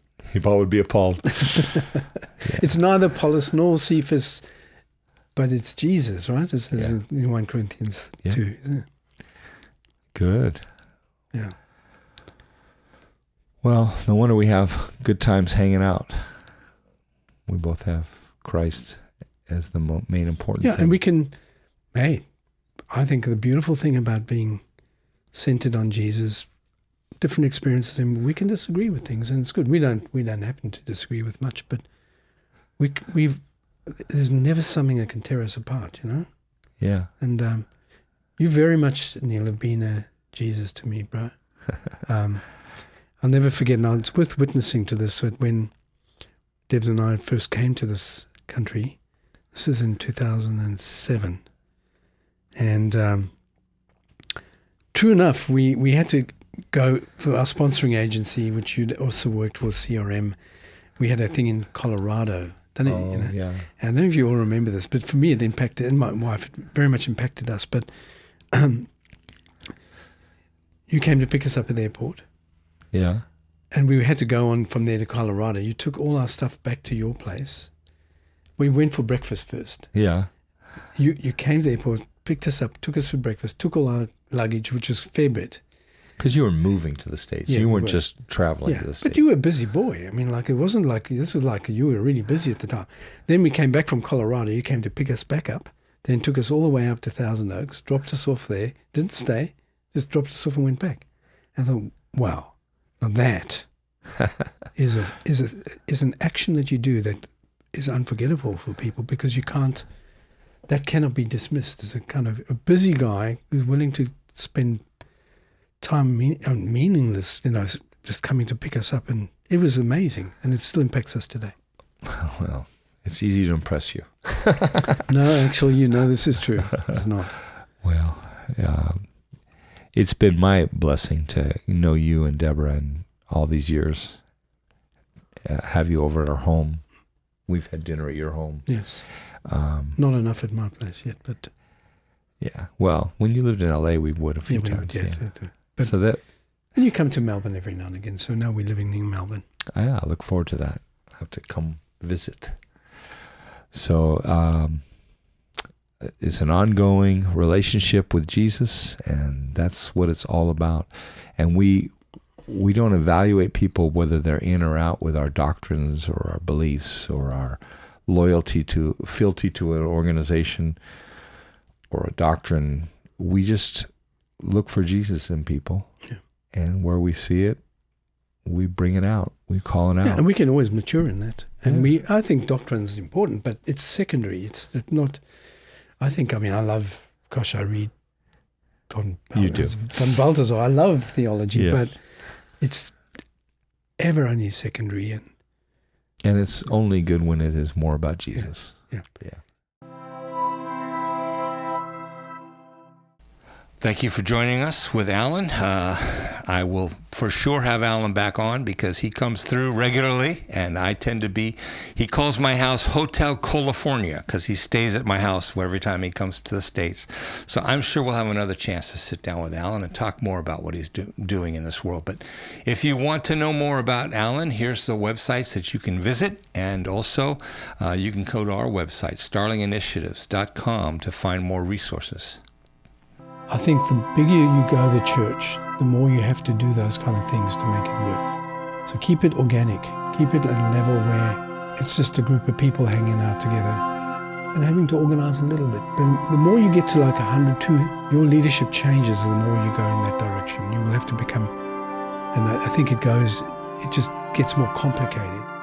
Paul would be appalled. It's neither Apollos nor Cephas, but it's Jesus, right? It says in 1 Corinthians 2, isn't it? Good. Yeah. Well, no wonder we have good times hanging out. We both have Christ as the main important thing. Yeah, and we can, I think the beautiful thing about being centered on Jesus, different experiences, and we can disagree with things, and it's good. We don't happen to disagree with much, but there's never something that can tear us apart, you know? Yeah. And you very much, Neil, have been a Jesus to me, bro. I'll never forget, now it's worth witnessing to this, that when Debs and I first came to this country, this is in 2007, and true enough, we had to go for our sponsoring agency, which you'd also worked with, CRM. We had a thing in Colorado. Yeah. And I don't know if you all remember this, but for me it impacted, and my wife, it very much impacted us. But you came to pick us up at the airport. Yeah. And we had to go on from there to Colorado. You took all our stuff back to your place. We went for breakfast first. Yeah. You came to the airport, picked us up, took us for breakfast, took all our luggage, which was a fair bit. Because you were moving to the States. Yeah, you weren't just traveling to the States. But you were a busy boy. I mean, like, it wasn't like, this was like you were really busy at the time. Then we came back from Colorado. You came to pick us back up, then took us all the way up to Thousand Oaks, dropped us off there, didn't stay, just dropped us off and went back. And I thought, wow, now that is an action that you do that is unforgettable for people, because that cannot be dismissed as a kind of a busy guy who's willing to spend time meaningless, just coming to pick us up. And it was amazing, and it still impacts us today. Well, it's easy to impress you. No, actually, this is true. It's not. Well, it's been my blessing to know you and Deborah and all these years, have you over at our home. We've had dinner at your home. Yes. Not enough at my place yet, but... Yeah. Well, when you lived in LA, we would a few times. Yes, and you come to Melbourne every now and again, so now we're living in Melbourne. I look forward to that. I have to come visit. So it's an ongoing relationship with Jesus, and that's what it's all about. And we don't evaluate people whether they're in or out with our doctrines or our beliefs or our fealty to an organization or a doctrine. We just look for Jesus in people, and where we see it, we bring it out. We call it out. Yeah, and we can always mature in that. And I think doctrine is important, but it's secondary. It's not. I read Don Balthazar. I love theology, but it's ever only secondary, and it's only good when it is more about Jesus. Yeah. Thank you for joining us with Alan. I will for sure have Alan back on because he comes through regularly, and he calls my house Hotel California because he stays at my house every time he comes to the States. So I'm sure we'll have another chance to sit down with Alan and talk more about what he's doing in this world. But if you want to know more about Alan, here's the websites that you can visit. And also, you can go to our website, starlinginitiatives.com, to find more resources. I think the bigger you go to church, the more you have to do those kind of things to make it work. So keep it organic. Keep it at a level where it's just a group of people hanging out together and having to organize a little bit. But the more you get to like 102, your leadership changes the more you go in that direction. You will have to become And I think it just gets more complicated.